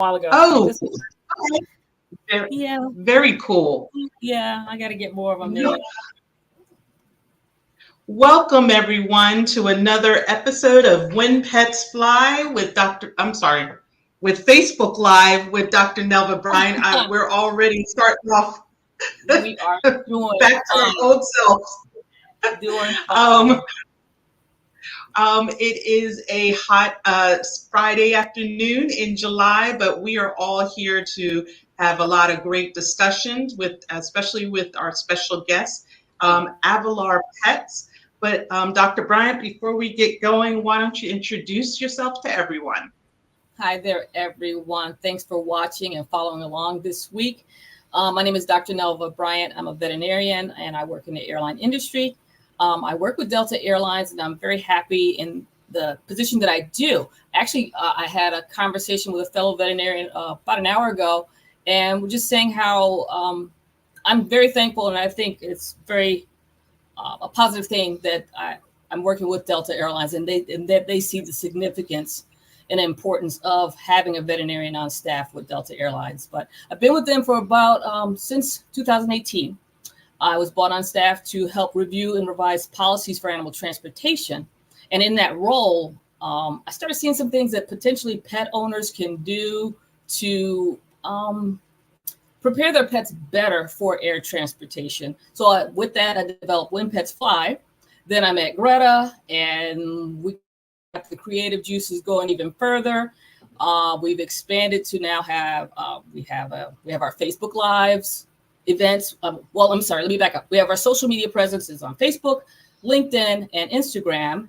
while ago. Oh, This was, okay. Very, yeah, very cool. yeah. I got to get more of them Yeah. there. Welcome everyone to another episode of When Pets Fly with Facebook Live with Dr. Nelva Bryant. We're already starting off We are doing back to our fine. old selves. Doing fine. Um, it is a hot Friday afternoon in July, but we are all here to have a lot of great discussions especially with our special guest, Avolar Pets. But Dr. Bryant, before we get going, why don't you introduce yourself to everyone? Hi there, everyone. Thanks for watching and following along this week. My name is Dr. Nelva Bryant. I'm a veterinarian and I work in the airline industry. I work with Delta Airlines and I'm very happy in the position that I do. Actually, I had a conversation with a fellow veterinarian about an hour ago, and we're just saying how I'm very thankful, and I think it's very a positive thing that I'm working with Delta Airlines, and that they see the significance and importance of having a veterinarian on staff with Delta Airlines. But I've been with them for about since 2018. I was brought on staff to help review and revise policies for animal transportation. And in that role, I started seeing some things that potentially pet owners can do to prepare their pets better for air transportation. So with that, I developed When Pets Fly. Then I met Greta, and we got the creative juices going even further. We've expanded to now have we have our Facebook Lives events. I'm sorry, let me back up. We have our social media presences on Facebook, LinkedIn, and Instagram.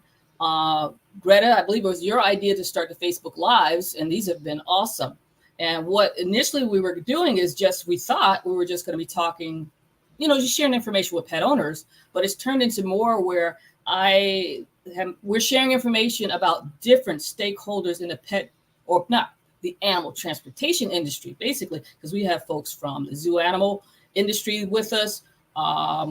Greta, I believe it was your idea to start the Facebook Lives, and these have been awesome. And what initially we were doing is we thought we were just going to be talking, just sharing information with pet owners, but it's turned into more where we're sharing information about different stakeholders in the pet, or not the animal transportation industry, basically, because we have folks from the zoo animal industry with us.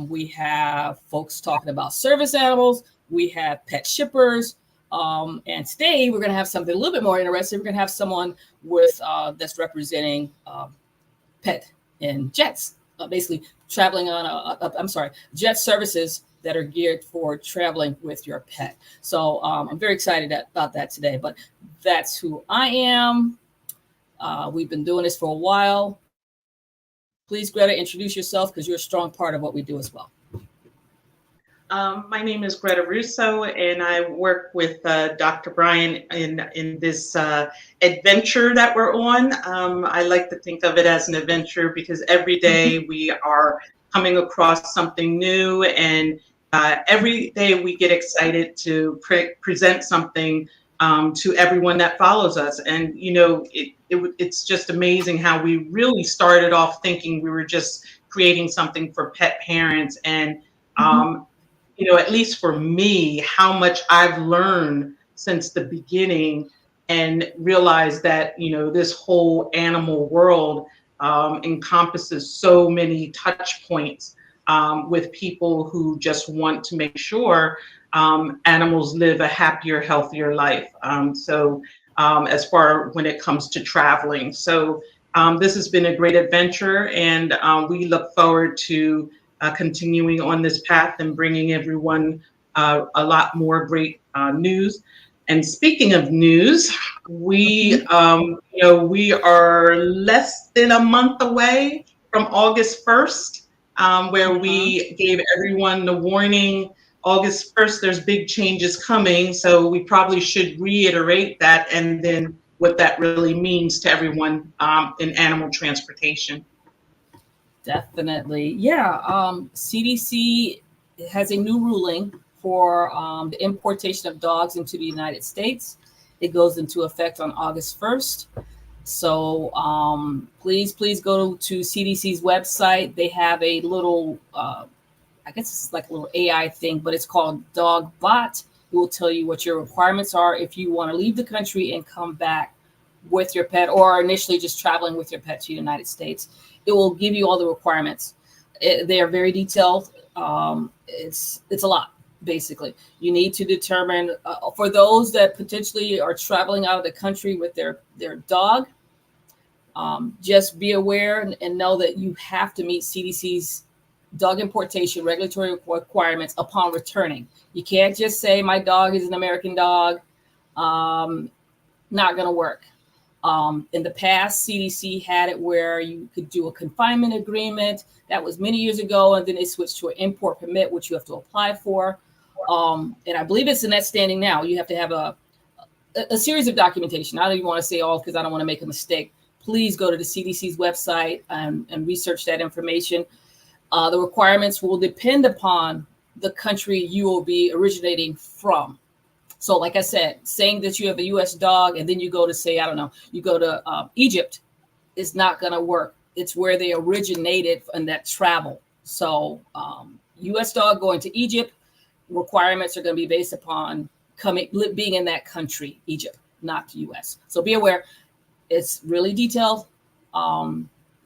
We have folks talking about service animals. We have pet shippers. And today we're going to have something a little bit more interesting. We're going to have someone with that's representing pet and jets, basically traveling on jet services that are geared for traveling with your pet. So I'm very excited about that today, but that's who I am. We've been doing this for a while. Please, Greta, introduce yourself because you're a strong part of what we do as well. My name is Greta Russo, and I work with Dr. Bryant in this adventure that we're on. I like to think of it as an adventure because every day we are coming across something new, and every day we get excited to present something to everyone that follows us. And, it's just amazing how we really started off thinking we were just creating something for pet parents. And at least for me, how much I've learned since the beginning and realized that, this whole animal world encompasses so many touch points with people who just want to make sure animals live a happier, healthier life. As far when it comes to traveling. So this has been a great adventure, and we look forward to continuing on this path and bringing everyone a lot more great news. And speaking of news, we are less than a month away from August 1st, where we gave everyone the warning. August 1st, there's big changes coming, so we probably should reiterate that and then what that really means to everyone in animal transportation. Definitely. Yeah. CDC has a new ruling for the importation of dogs into the United States. It goes into effect on August 1st. So please go to CDC's website. They have a little, I guess it's like a little AI thing, but it's called Dog Bot. It will tell you what your requirements are if you want to leave the country and come back with your pet, or initially just traveling with your pet to the United States. It will give you all the requirements. They are very detailed. It's a lot, basically. You need to determine, for those that potentially are traveling out of the country with their dog, Just be aware and know that you have to meet CDC's dog importation regulatory requirements upon returning. You can't just say my dog is an American dog. Not going to work. In the past, CDC had it where you could do a confinement agreement. That was many years ago, and then they switched to an import permit, which you have to apply for. And I believe it's in that standing now. You have to have a series of documentation. I don't even want to say all because I don't want to make a mistake. Please go to the CDC's website and research that information. The requirements will depend upon the country you will be originating from. So like I said, saying that you have a U.S. dog and then you go to say, I don't know, you go to Egypt, is not going to work. It's where they originated in that travel. So U.S. dog going to Egypt, requirements are going to be based upon being in that country, Egypt, not the U.S. So be aware. It's really detailed.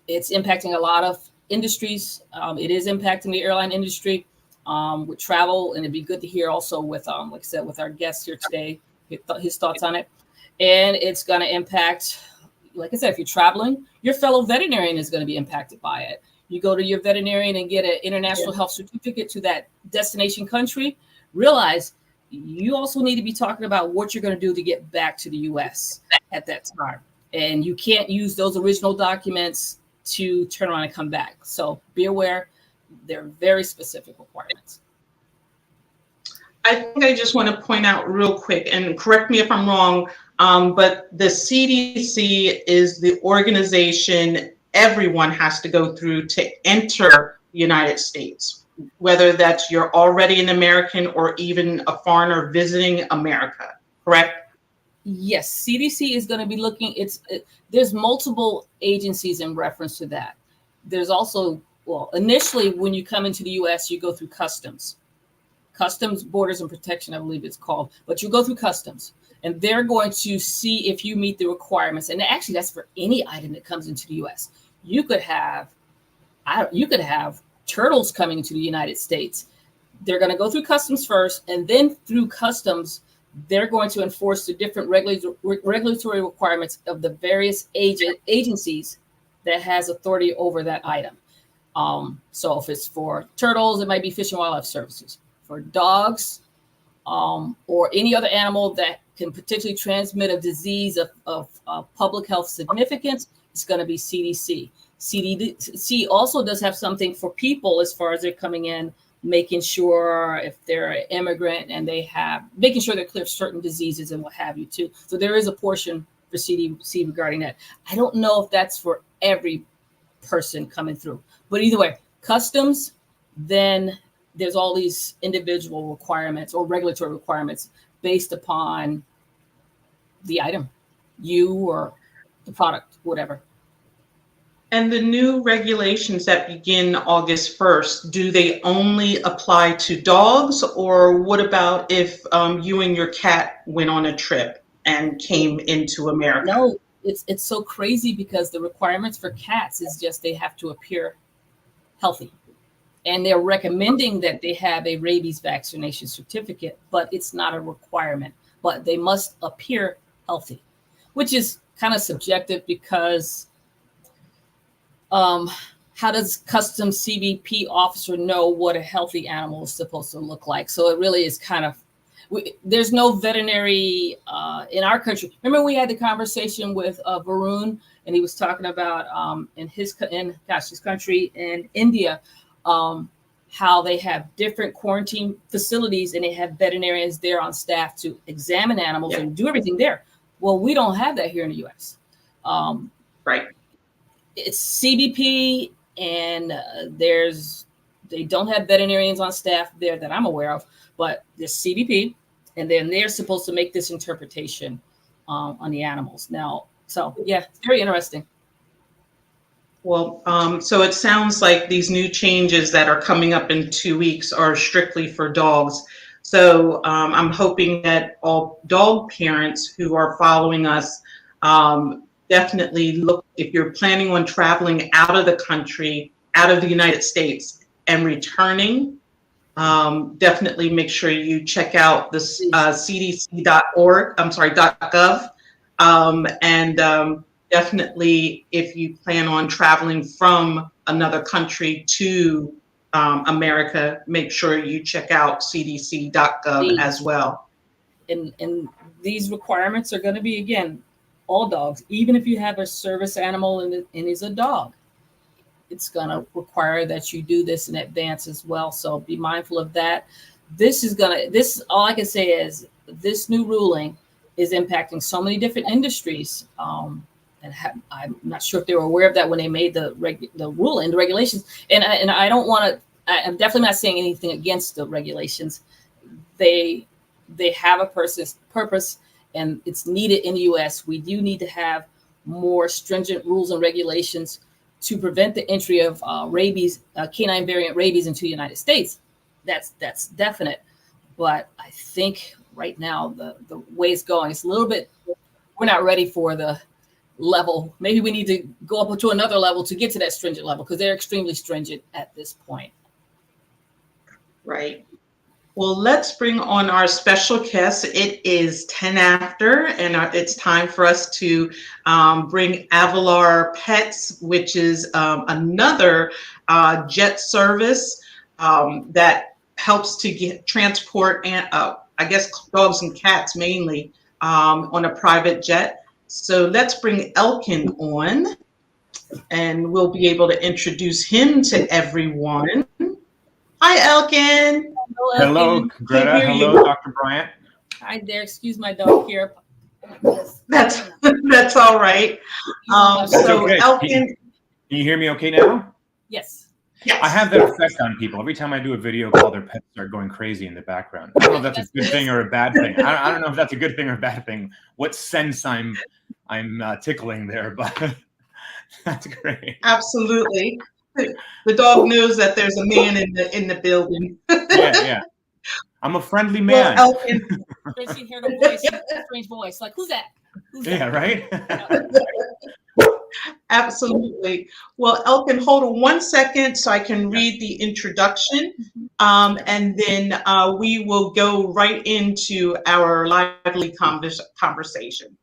It's impacting a lot of industries. It is impacting the airline industry with travel, and it'd be good to hear also with, like I said, with our guest here today, his thoughts on it. And it's going to impact, like I said, if you're traveling, your fellow veterinarian is going to be impacted by it. You go to your veterinarian and get an international health certificate to that destination country, realize you also need to be talking about what you're going to do to get back to the U.S. at that time. And you can't use those original documents to turn around and come back. So be aware, they're very specific requirements. I think I just want to point out real quick, and correct me if I'm wrong, but the CDC is the organization everyone has to go through to enter the United States, whether that's you're already an American or even a foreigner visiting America, correct? Yes, CDC is going to be looking. There's multiple agencies in reference to that. There's also, well, initially when you come into the U.S., you go through Customs, Borders and Protection, I believe it's called. But you go through Customs, and they're going to see if you meet the requirements. And actually, that's for any item that comes into the U.S. You could have turtles coming into the United States. They're going to go through Customs first, and then through Customs, they're going to enforce the different regulatory requirements of the various agencies that has authority over that item. So if it's for turtles, it might be Fish and Wildlife Services. For dogs, or any other animal that can potentially transmit a disease of public health significance, it's going to be CDC. CDC also does have something for people as far as they're coming in, making sure if they're an immigrant and making sure they're clear of certain diseases and what have you too. So there is a portion for CDC regarding that. I don't know if that's for every person coming through, but either way, Customs, then there's all these individual requirements or regulatory requirements based upon the item, you or the product, whatever. And the new regulations that begin August 1st, do they only apply to dogs, or what about if you and your cat went on a trip and came into America? No, it's so crazy because the requirements for cats is just they have to appear healthy. And they're recommending that they have a rabies vaccination certificate, but it's not a requirement. But they must appear healthy, which is kind of subjective because how does Customs CBP officer know what a healthy animal is supposed to look like? So it really is kind of, there's no veterinary in our country. Remember we had the conversation with Varun, and he was talking about his country in India, how they have different quarantine facilities and they have veterinarians there on staff to examine animals and do everything there. Well, we don't have that here in the U.S. Right. It's CBP, and they don't have veterinarians on staff there that I'm aware of, but there's CBP, and then they're supposed to make this interpretation on the animals. Now, so yeah, it's very interesting. Well, so it sounds like these new changes that are coming up in 2 weeks are strictly for dogs. So I'm hoping that all dog parents who are following us definitely look, if you're planning on traveling out of the country, out of the United States and returning, definitely make sure you check out the cdc.org, .gov, and definitely, if you plan on traveling from another country to America, make sure you check out cdc.gov as well. And these requirements are going to be, again, all dogs. Even if you have a service animal and is a dog, it's going to require that you do this in advance as well. So be mindful of that. All I can say is this new ruling is impacting so many different industries. I'm not sure if they were aware of that when they made the ruling, the regulations. And I don't want to, I'm definitely not saying anything against the regulations. They have a purpose, and it's needed in the U.S. We do need to have more stringent rules and regulations to prevent the entry of rabies, canine variant rabies into the United States. That's definite. But I think right now the way it's going, it's a little bit, we're not ready for the level. Maybe we need to go up to another level to get to that stringent level, because they're extremely stringent at this point. Right. Well, let's bring on our special guest. It is 10 after, and it's time for us to bring Avolar Pets, which is another jet service that helps to transport and I guess dogs and cats mainly on a private jet. So let's bring Elkin on, and we'll be able to introduce him to everyone. Hi, Elkin. Hello, Greta. Hello, Dr. Bryant. Hi there. Excuse my dog here. That's all right. So okay. Elkin, can you hear me okay now? Yes. Yes. I have that effect on people. Every time I do a video call, their pets start going crazy in the background. I don't know if that's a good thing or a bad thing. I don't know if that's a good thing or a bad thing. What sense I'm tickling there, but that's great. Absolutely. The dog knows that there's a man in the building. Yeah. I'm a friendly man. Well, Elkin, She heard a voice, a strange voice, like, who's that? Yeah, right? absolutely. Well, Elkin, hold on 1 second so I can read the introduction, and then we will go right into our lively conversation.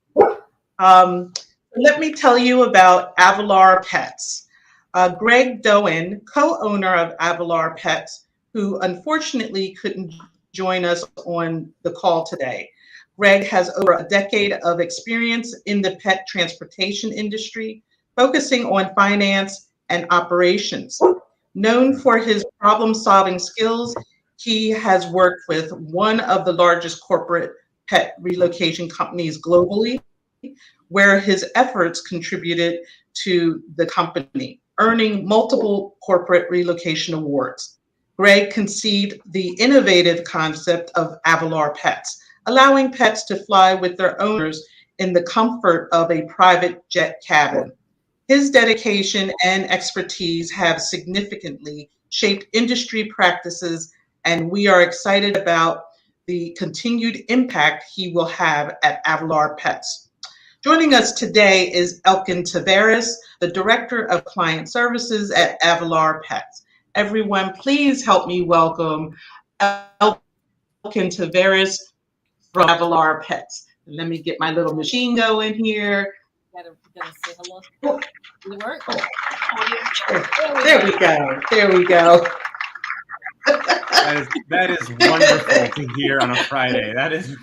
Let me tell you about Avolar Pets. Greg Doan, co-owner of Avolar Pets, who unfortunately couldn't join us on the call today. Greg has over a decade of experience in the pet transportation industry, focusing on finance and operations. Known for his problem-solving skills, he has worked with one of the largest corporate pet relocation companies globally, where his efforts contributed to the company, earning multiple corporate relocation awards. Greg conceived the innovative concept of Avolar Pets, allowing pets to fly with their owners in the comfort of a private jet cabin. His dedication and expertise have significantly shaped industry practices, and we are excited about the continued impact he will have at Avolar Pets. Joining us today is Elkin Taveras, the Director of Client Services at Avolar Pets. Everyone, please help me welcome Elkin Taveras from Avolar Pets. Let me get my little machine going here. Gotta say hello. Did it work? There we go. There we go. That is wonderful to hear on a Friday. That is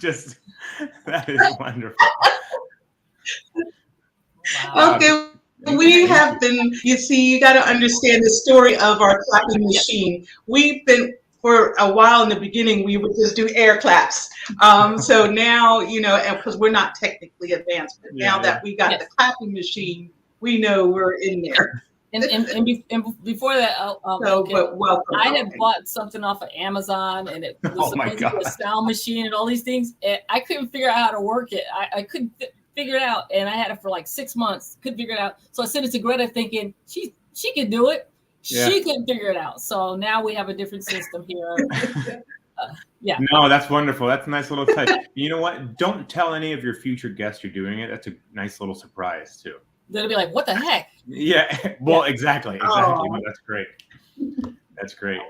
wonderful. Wow. Okay, we have been, you see, you got to understand the story of our clapping machine. We've been, for a while in the beginning, we would just do air claps. So now, because we're not technically advanced, but now that we got the clapping machine, we know we're in there. And before that, but welcome. I had bought something off of Amazon, and it was supposed to be a sound machine and all these things. And I couldn't figure out how to work it. I couldn't figure it out, and I had it for like 6 months. Couldn't figure it out. So I sent it to Greta, thinking she could do it. Yeah. She couldn't figure it out. So now we have a different system here. Yeah. No, that's wonderful. That's a nice little touch. You know what? Don't tell any of your future guests you're doing it. That's a nice little surprise too. They'll be like, "What the heck?" Yeah. Well, exactly. No, that's great. That's great.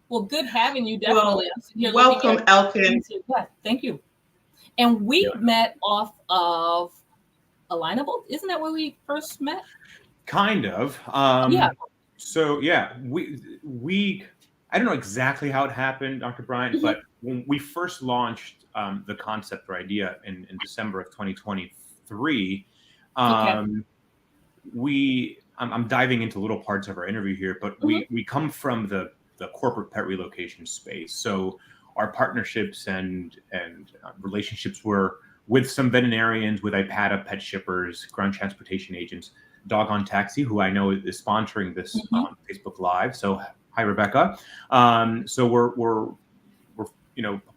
Well, good having you. Definitely. Well, welcome, Elkin. Yeah, thank you. And we met off of Alignable. Isn't that where we first met? Kind of. Yeah. So yeah, we I don't know exactly how it happened, Dr. Bryant, but when we first launched the concept or idea in December of 2023, I'm diving into little parts of our interview here, but we come from the corporate pet relocation space. So our partnerships and relationships were with some veterinarians, with IPATA pet shippers, ground transportation agents, Dog on Taxi, who I know is sponsoring this on Facebook Live. So hi, Rebecca. So we're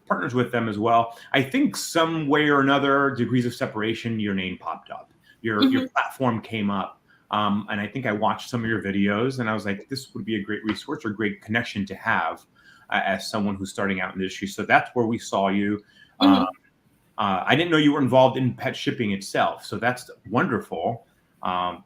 partners with them as well. I think some way or another, degrees of separation, your name popped up, your platform came up. And I think I watched some of your videos and I was like, this would be a great resource or great connection to have as someone who's starting out in the industry. So that's where we saw you. I didn't know you were involved in pet shipping itself. So that's wonderful.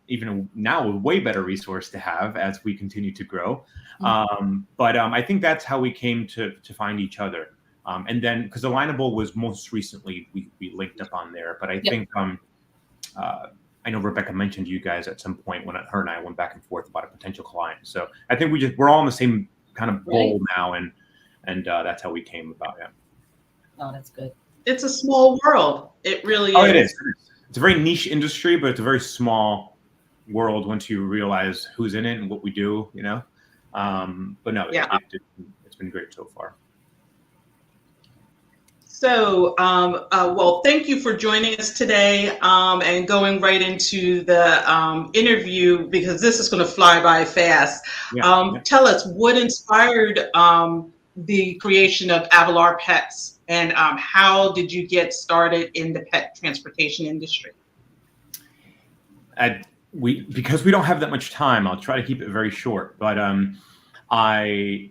Even now, a way better resource to have as we continue to grow. But I think that's how we came to find each other. And then, because Alignable was most recently, we linked up on there. But I think I know Rebecca mentioned you guys at some point when her and I went back and forth about a potential client. So I think we're all in the same kind of bowl now, and that's how we came about it. Oh, that's good. It's a small world. It really is. Oh, it is. It's a very niche industry, but it's a very small world once you realize who's in it and what we do, But no, it's been great so far. So, well, thank you for joining us today and going right into the interview, because this is going to fly by fast. Tell us, what inspired the creation of Avolar Pets, and how did you get started in the pet transportation industry? Because we don't have that much time, I'll try to keep it very short. But I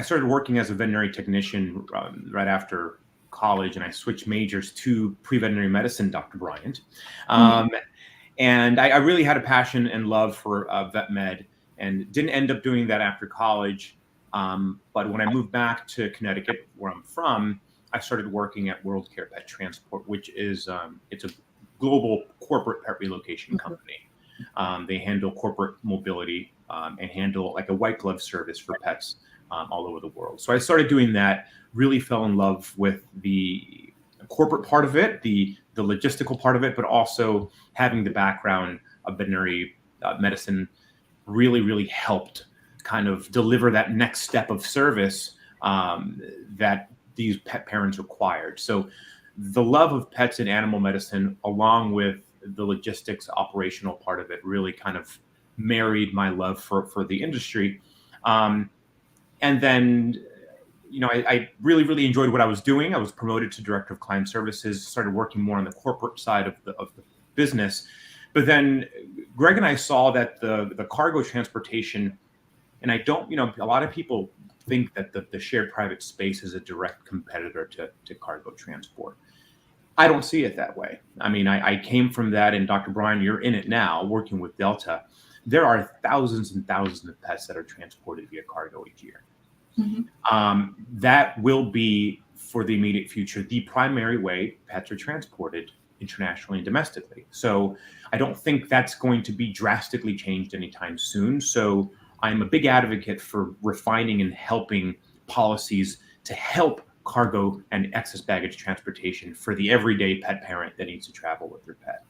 started working as a veterinary technician right after college, and I switched majors to pre-veterinary medicine, Dr. Bryant. And I really had a passion and love for vet med, and didn't end up doing that after college. But when I moved back to Connecticut, where I'm from, I started working at World Care Pet Transport, which is it's a global corporate pet relocation company. They handle corporate mobility and handle like a white glove service for pets all over the world. So I started doing that, really fell in love with the corporate part of it, the logistical part of it, but also having the background of veterinary medicine really helped kind of deliver that next step of service that these pet parents required. So the love of pets and animal medicine, along with the logistics operational part of it, really kind of married my love for the industry. And then, I really enjoyed what I was doing. I was promoted to director of client services, started working more on the corporate side of the business. But then Greg and I saw that the cargo transportation, and I don't, a lot of people think that the shared private space is a direct competitor to cargo transport. I don't see it that way. I mean, I came from that, and Dr. Brian, you're in it now, working with Delta. There are thousands and thousands of pets that are transported via cargo each year. That will be, for the immediate future, the primary way pets are transported internationally and domestically. So I don't think that's going to be drastically changed anytime soon. So I'm a big advocate for refining and helping policies to help cargo and excess baggage transportation for the everyday pet parent that needs to travel with their pet.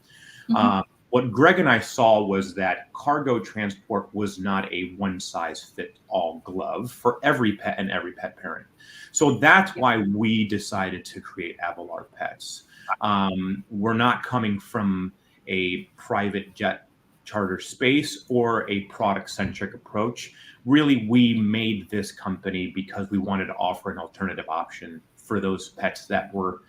What Greg and I saw was that cargo transport was not a one-size-fits-all glove for every pet and every pet parent. So that's why we decided to create Avolar Pets. We're not coming from a private jet charter space or a product-centric approach. Really, we made this company because we wanted to offer an alternative option for those pets that were,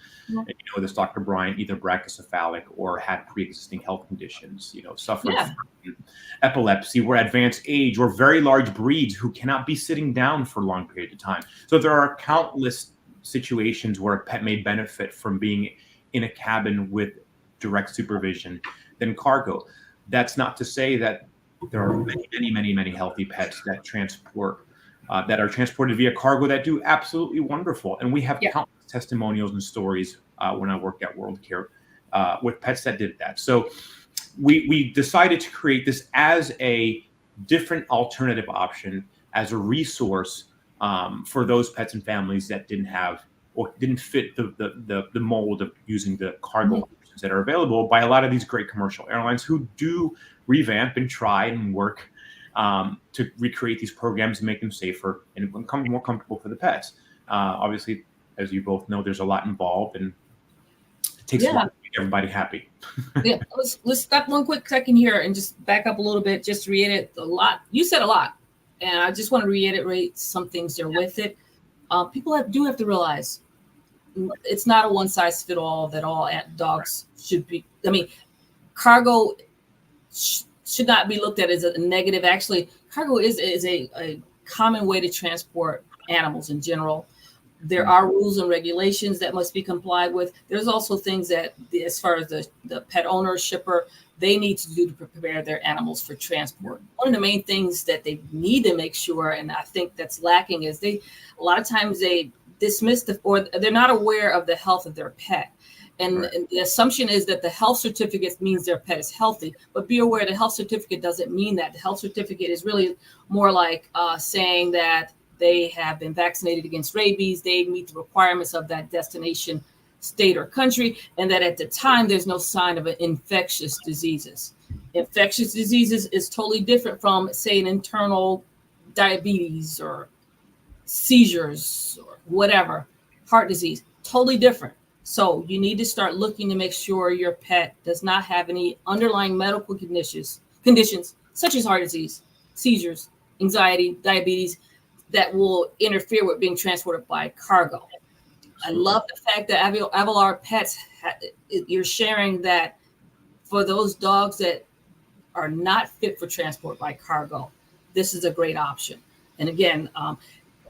this Dr. Bryant, either brachycephalic or had pre-existing health conditions, suffered from epilepsy or advanced age, or very large breeds who cannot be sitting down for a long period of time. So there are countless situations where a pet may benefit from being in a cabin with direct supervision than cargo. That's not to say that there are many healthy pets that that are transported via cargo that do absolutely wonderful. And we have countless testimonials and stories when I work at World Care with pets that did that. So we decided to create this as a different alternative option, as a resource for those pets and families that didn't have or didn't fit the mold of using the cargo options that are available by a lot of these great commercial airlines who do revamp and try and work to recreate these programs and make them safer and become more comfortable for the pets. Obviously, as you both know, there's a lot involved, and it takes a lot to make everybody happy. Yeah, let's stop one quick second here and just back up a little bit, just to reiterate a lot. You said a lot, and I just want to reiterate some things there with it. People do have to realize it's not a one-size-fits-all that all dogs should be. I mean, cargo should not be looked at as a negative. Actually, cargo is a common way to transport animals in general. There are rules and regulations that must be complied with. There's also things that, as far as the pet owner, shipper, they need to do to prepare their animals for transport. One of the main things that they need to make sure, and I think that's lacking, is a lot of times they dismiss or they're not aware of the health of their pet. And the assumption is that the health certificate means their pet is healthy, but be aware the health certificate doesn't mean that. The health certificate is really more like saying that they have been vaccinated against rabies, they meet the requirements of that destination state or country, and that at the time there's no sign of infectious diseases. Infectious diseases is totally different from, say, an internal diabetes or seizures or whatever, heart disease, totally different. So you need to start looking to make sure your pet does not have any underlying medical conditions such as heart disease, seizures, anxiety, diabetes, that will interfere with being transported by cargo. I love the fact that Avolar Pets, you're sharing that for those dogs that are not fit for transport by cargo, this is a great option. And again,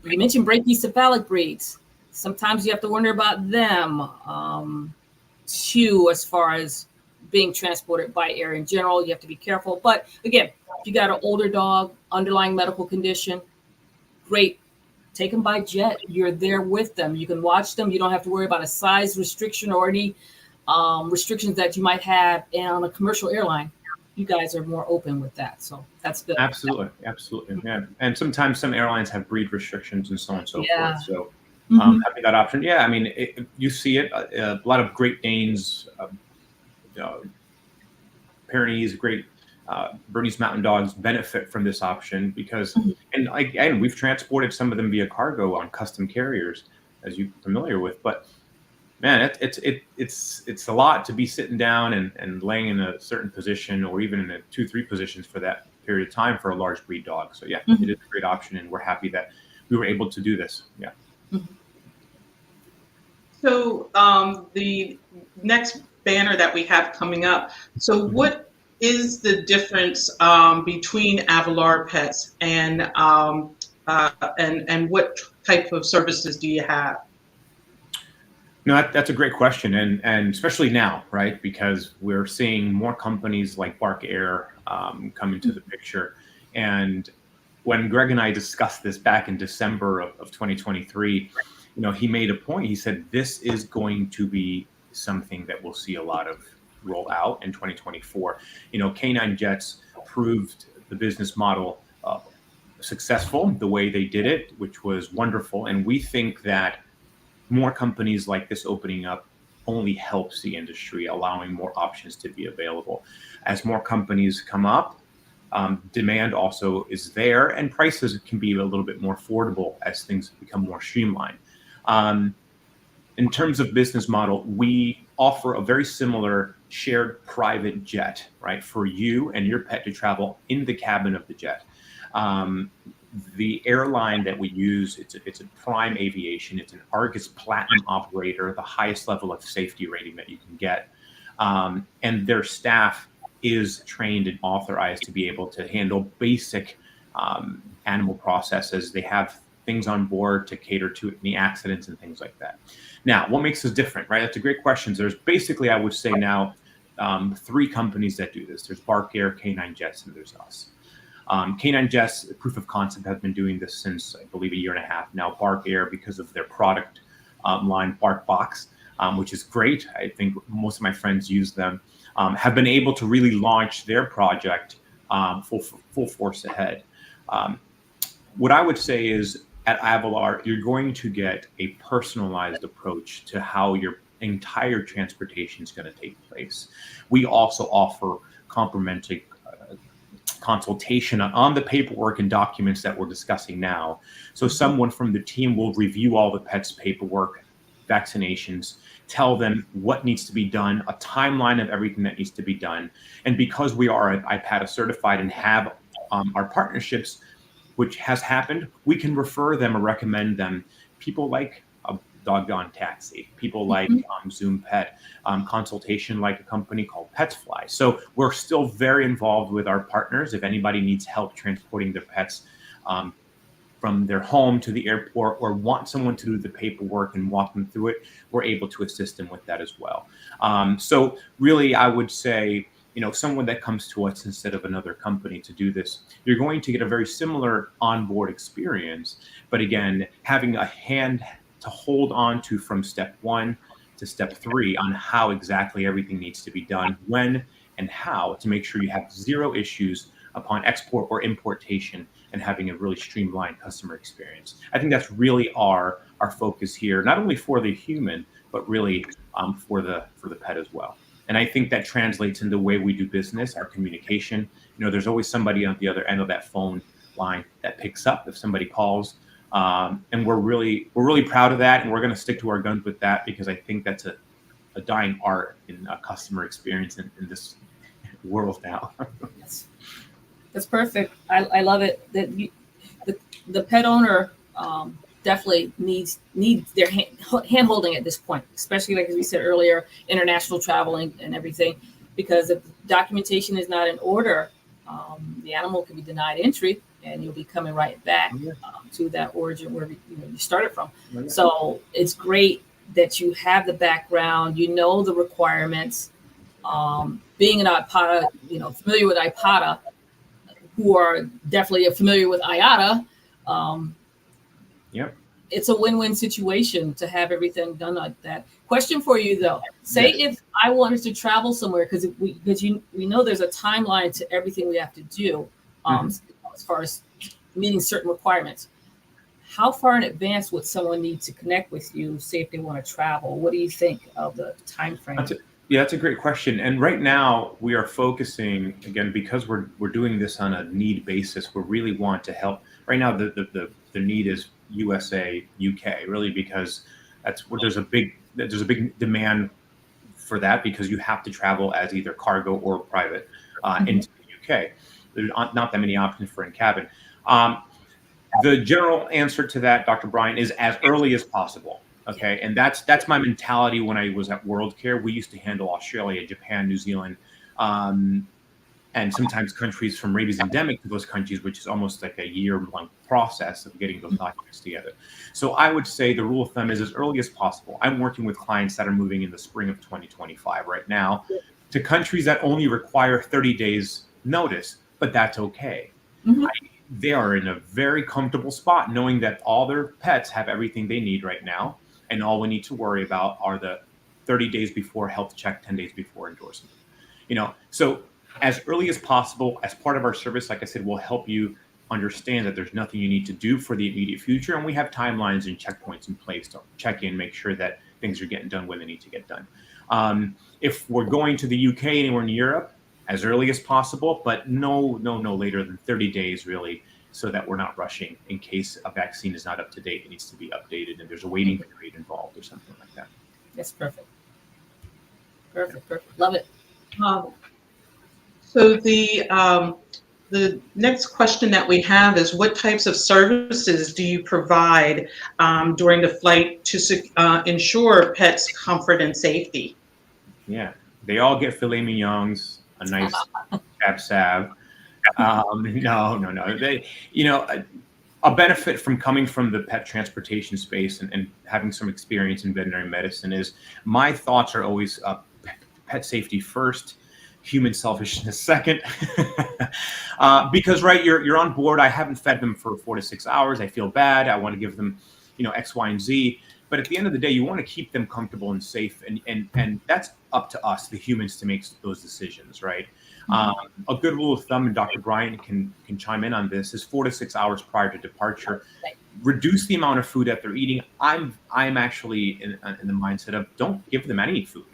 you mentioned brachycephalic breeds. Sometimes you have to wonder about them too, as far as being transported by air in general. You have to be careful. But again, if you got an older dog, underlying medical condition, great. Take them by jet. You're there with them. You can watch them. You don't have to worry about a size restriction or any restrictions that you might have on a commercial airline. You guys are more open with that. So that's good. Absolutely. Yeah. And sometimes some airlines have breed restrictions and so on and so forth. So having that option. Yeah. I mean, you see it. A lot of Great Danes, Pyrenees, great Bernese Mountain Dogs benefit from this option because, and we've transported some of them via cargo on custom carriers, as you're familiar with. But man, it's a lot to be sitting down and laying in a certain position, or even in 2-3 positions for that period of time for a large breed dog. So yeah, it is a great option, and we're happy that we were able to do this. Yeah. So the next banner that we have coming up. So what is the difference between Avolar Pets and what type of services do you have? No, that's a great question, and especially now, right? Because we're seeing more companies like Bark Air come into the picture. And when Greg and I discussed this back in December of 2023, he made a point. He said this is going to be something that we'll see a lot of roll out in 2024. Canine Jets proved the business model successful the way they did it, which was wonderful. And we think that more companies like this opening up only helps the industry, allowing more options to be available. As more companies come up, demand also is there, and prices can be a little bit more affordable as things become more streamlined. In terms of business model, we offer a very similar shared private jet, right, for you and your pet to travel in the cabin of the jet. The airline that we use, it's a Prime Aviation. It's an Argus Platinum operator, the highest level of safety rating that you can get. And their staff is trained and authorized to be able to handle basic animal processes. They have things on board to cater to any accidents and things like that. Now, what makes us different, right? That's a great question. There's basically, I would say now, 3 companies that do this. There's Bark Air, Canine Jets, and there's us. Canine Jets, proof of concept, has been doing this since, I believe, 1.5 years now. Bark Air, because of their product line, Bark Box, which is great. I think most of my friends use them, have been able to really launch their project full force ahead. What I would say is at Avolar, you're going to get a personalized approach to how your entire transportation is going to take place. We also offer complimentary consultation on the paperwork and documents that we're discussing now. So someone from the team will review all the pets' paperwork, vaccinations, tell them what needs to be done, a timeline of everything that needs to be done. And because we are IPATA certified and have our partnerships, which has happened, we can refer them or recommend them. People like a Doggone Taxi, people like Zoom Pet, consultation like a company called PetsFly. So we're still very involved with our partners. If anybody needs help transporting their pets from their home to the airport or want someone to do the paperwork and walk them through it, we're able to assist them with that as well. So really, I would say, someone that comes to us instead of another company to do this, you're going to get a very similar onboard experience. But again, having a hand to hold on to from step 1 to step 3 on how exactly everything needs to be done, when and how, to make sure you have zero issues upon export or importation and having a really streamlined customer experience. I think that's really our focus here, not only for the human, but really for the pet as well. And I think that translates in the way we do business, our communication. There's always somebody on the other end of that phone line that picks up if somebody calls. And we're really proud of that. And we're going to stick to our guns with that, because I think that's a dying art in customer experience in this world now. Yes. That's perfect. I love it. That the pet owner definitely needs their hand holding at this point, especially like as we said earlier, international traveling and everything, because if documentation is not in order, the animal can be denied entry, and you'll be coming right back to that origin where you started from. So it's great that you have the background, the requirements. Being an IPATA, familiar with IPATA, who are definitely familiar with IATA. It's a win-win situation to have everything done like that. Question for you though: say if I wanted to travel somewhere, because we know there's a timeline to everything we have to do, as far as meeting certain requirements. How far in advance would someone need to connect with you, say if they want to travel? What do you think of the time frame? That's a great question. And right now we are focusing, again, because we're doing this on a need basis. We really want to help. Right now, the need is USA, UK, really, because that's where there's a big demand for that, because you have to travel as either cargo or private into the UK. There's not that many options for in-cabin. The general answer to that, Dr. Bryant, is as early as possible. Okay, and that's my mentality when I was at World Care. We used to handle Australia, Japan, New Zealand, and sometimes countries from rabies endemic to those countries, which is almost like a year-long process of getting those documents together. So I would say the rule of thumb is as early as possible. I'm working with clients that are moving in the spring of 2025 right now to countries that only require 30 days notice, but that's okay. They are in a very comfortable spot knowing that all their pets have everything they need right now. And all we need to worry about are the 30 days before health check, 10 days before endorsement. So as early as possible, as part of our service, like I said, we'll help you understand that there's nothing you need to do for the immediate future. And we have timelines and checkpoints in place to check in, make sure that things are getting done when they need to get done. If we're going to the UK, anywhere in Europe, as early as possible, but no later than 30 days, really, so that we're not rushing in case a vaccine is not up to date. It needs to be updated and there's a waiting period involved or something like that. That's perfect. Love it. So the next question that we have is, what types of services do you provide during the flight to ensure pets' comfort and safety? Yeah, they all get filet mignons, a nice salve. No. They, a benefit from coming from the pet transportation space and having some experience in veterinary medicine is my thoughts are always pet safety first, human selfishness second. Because you're on board. I haven't fed them for 4 to 6 hours. I feel bad. I want to give them, X, Y, and Z. But at the end of the day, you want to keep them comfortable and safe, and that's up to us, the humans, to make those decisions, right? A good rule of thumb, and Dr. Bryant can chime in on this, is 4 to 6 hours prior to departure. Reduce the amount of food that they're eating. I'm actually in the mindset of don't give them any food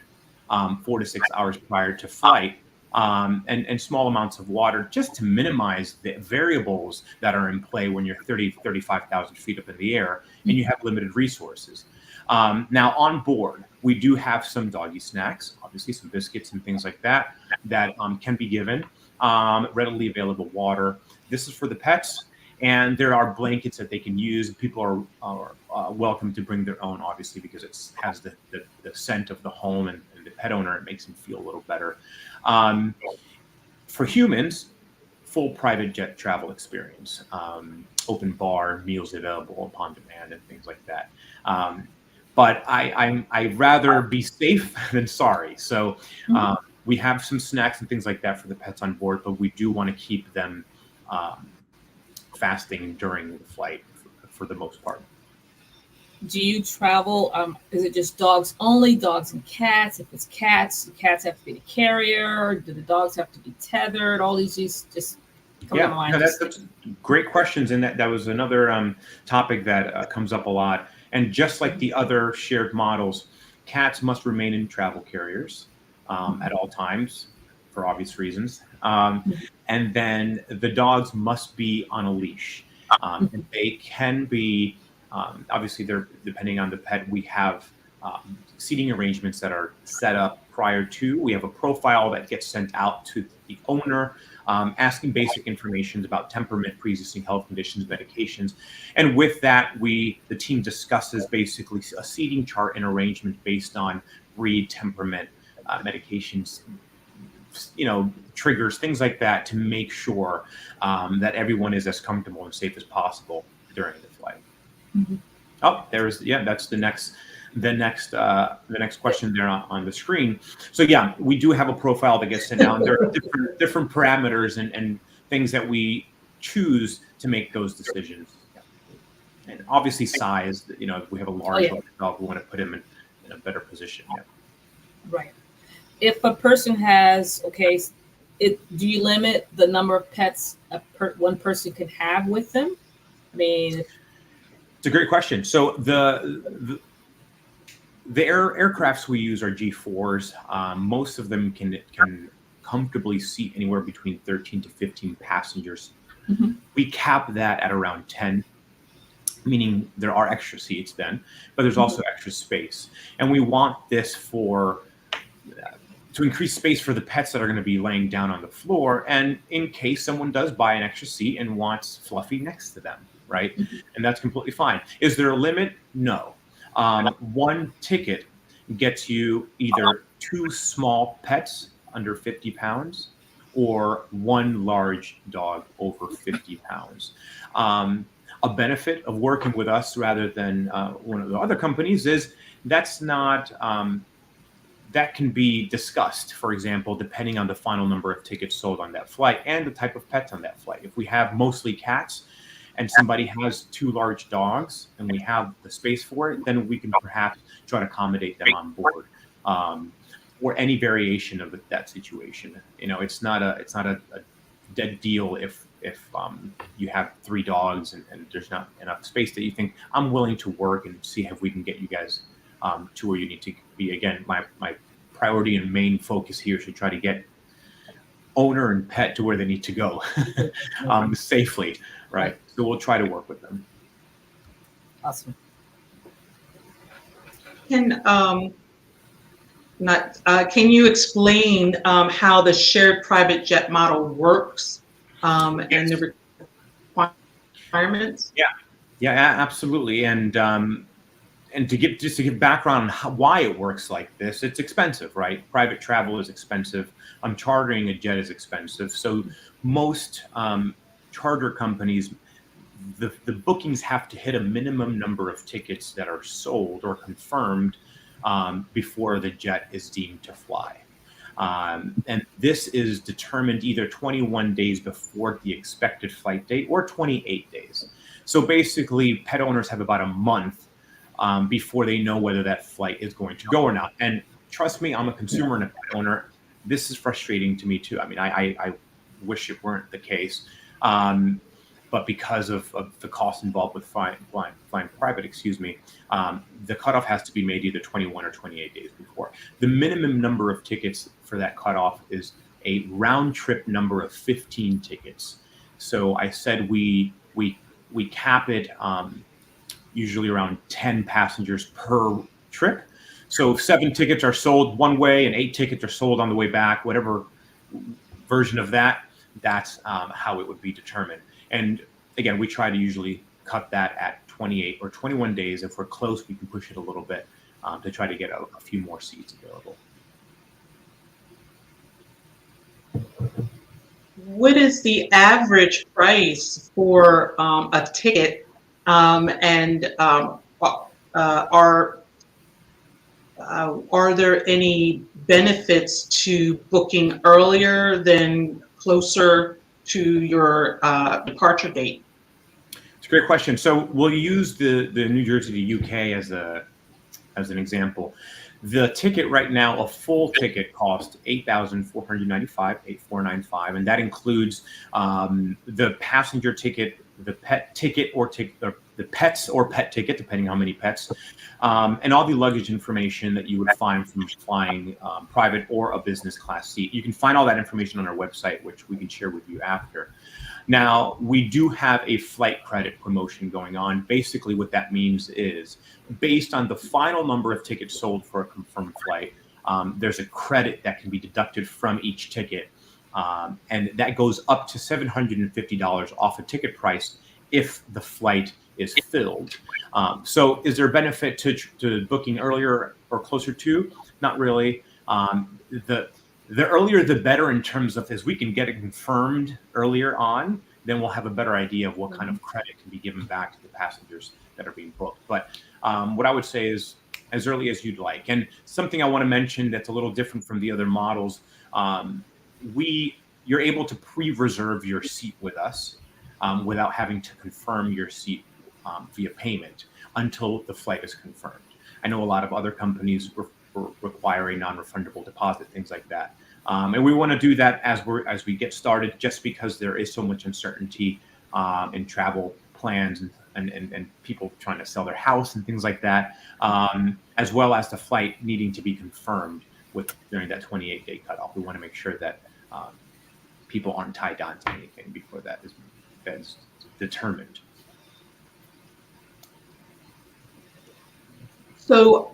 4 to 6 hours prior to flight, and small amounts of water, just to minimize the variables that are in play when you're 35,000 feet up in the air and you have limited resources. Now on board, we do have some doggy snacks, obviously some biscuits and things like that can be given, readily available water. This is for the pets. And there are blankets that they can use. People are welcome to bring their own, obviously, because it has the scent of the home and the pet owner. It makes them feel a little better. For humans, full private jet travel experience, open bar, meals available upon demand, and things like that. But I'd rather be safe than sorry. So we have some snacks and things like that for the pets on board, but we do want to keep them fasting during the flight for the most part. Do you travel? Is it just dogs only, dogs and cats? If it's cats, the cats have to be the carrier. Do the dogs have to be tethered? All these just come to mind. That's great questions, and that was another topic that comes up a lot. And just like the other shared models, cats must remain in travel carriers at all times for obvious reasons. And then the dogs must be on a leash. And they can be, obviously, they're depending on the pet. We have seating arrangements that are set up prior to. We have a profile that gets sent out to the owner, asking basic information about temperament, pre-existing health conditions, medications. And with that, the team discusses basically a seating chart and arrangement based on breed, temperament, medications, triggers, things like that, to make sure that everyone is as comfortable and safe as possible during the flight. Mm-hmm. Oh, that's the next question there on the screen. So yeah, we do have a profile that gets sent out, and there are different parameters and things that we choose to make those decisions. And obviously size, if we have a large dog, we want to put him in a better position. Yeah. Right. If a person has, do you limit the number of pets one person can have with them? I mean, it's a great question. So the aircrafts we use are G4s. Most of them can comfortably seat anywhere between 13 to 15 passengers. Mm-hmm. We cap that at around 10, meaning there are extra seats then, but there's also extra space. And we want this to increase space for the pets that are going to be laying down on the floor, and in case someone does buy an extra seat and wants Fluffy next to them, right? Mm-hmm. And that's completely fine. Is there a limit? No. One ticket gets you either 2 small pets under 50 pounds or 1 large dog over 50 pounds. A benefit of working with us rather than one of the other companies is that's not... that can be discussed, for example, depending on the final number of tickets sold on that flight and the type of pets on that flight. If we have mostly cats and somebody has 2 large dogs and we have the space for it, then we can perhaps try to accommodate them on board, or any variation of that situation. It's not a dead deal if you have 3 dogs and there's not enough space that you think, I'm willing to work and see if we can get you guys to where you need to be. Again, my priority and main focus here is to try to get owner and pet to where they need to go safely, right? So we'll try to work with them. Awesome. Can you explain how the shared private jet model works and the requirements? Yeah, absolutely. And to give background on why it works like this, it's expensive, right? Private travel is expensive. Chartering a jet is expensive. So most charter companies, the bookings have to hit a minimum number of tickets that are sold or confirmed before the jet is deemed to fly. And this is determined either 21 days before the expected flight date or 28 days. So basically, pet owners have about a month before they know whether that flight is going to go or not. And trust me, I'm a consumer and a pet owner. This is frustrating to me too. I mean, I wish it weren't the case. But because of the cost involved with flying private, the cutoff has to be made either 21 or 28 days before. The minimum number of tickets for that cutoff is a round trip number of 15 tickets. So I said we cap it usually around 10 passengers per trip. So if 7 tickets are sold one way and 8 tickets are sold on the way back, whatever version of that, that's how it would be determined. And again, we try to usually cut that at 28 or 21 days. If we're close, we can push it a little bit to try to get a few more seats available. What is the average price for a ticket, and are there any benefits to booking earlier than closer to your departure date? It's a great question. So we'll use the New Jersey to UK as an example. The ticket right now, a full ticket costs $8,495, $8,495, and that includes the passenger ticket, the pet ticket or the pets or pet ticket, depending how many pets, and all the luggage information that you would find from flying private or a business class seat. You can find all that information on our website, which we can share with you after. Now, we do have a flight credit promotion going on. Basically, what that means is, based on the final number of tickets sold for a confirmed flight, there's a credit that can be deducted from each ticket, and that goes up to $750 off a ticket price if the flight is filled. So is there a benefit to booking earlier or closer to? Not really. The earlier the better, in terms of, as we can get it confirmed earlier on, then we'll have a better idea of what kind of credit can be given back to the passengers that are being booked. But what I would say is as early as you'd like. And something I want to mention that's a little different from the other models, you're able to pre-reserve your seat with us without having to confirm your seat via payment until the flight is confirmed. I know a lot of other companies require a non-refundable deposit, things like that. And we want to do that as we get started, just because there is so much uncertainty in travel plans and people trying to sell their house and things like that, as well as the flight needing to be confirmed during that 28-day cutoff. We want to make sure that people aren't tied down to anything before that is determined. So,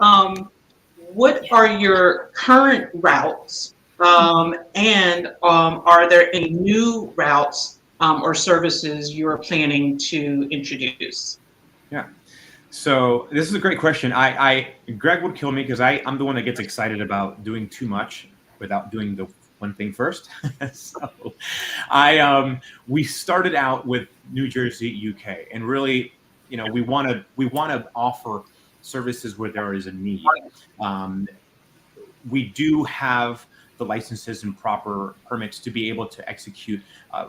what are your current routes, and are there any new routes or services you're planning to introduce? Yeah. So this is a great question. Greg would kill me because I'm the one that gets excited about doing too much without doing the one thing first. So we started out with New Jersey, UK, and really, we want to offer services where there is a need. We do have the licenses and proper permits to be able to execute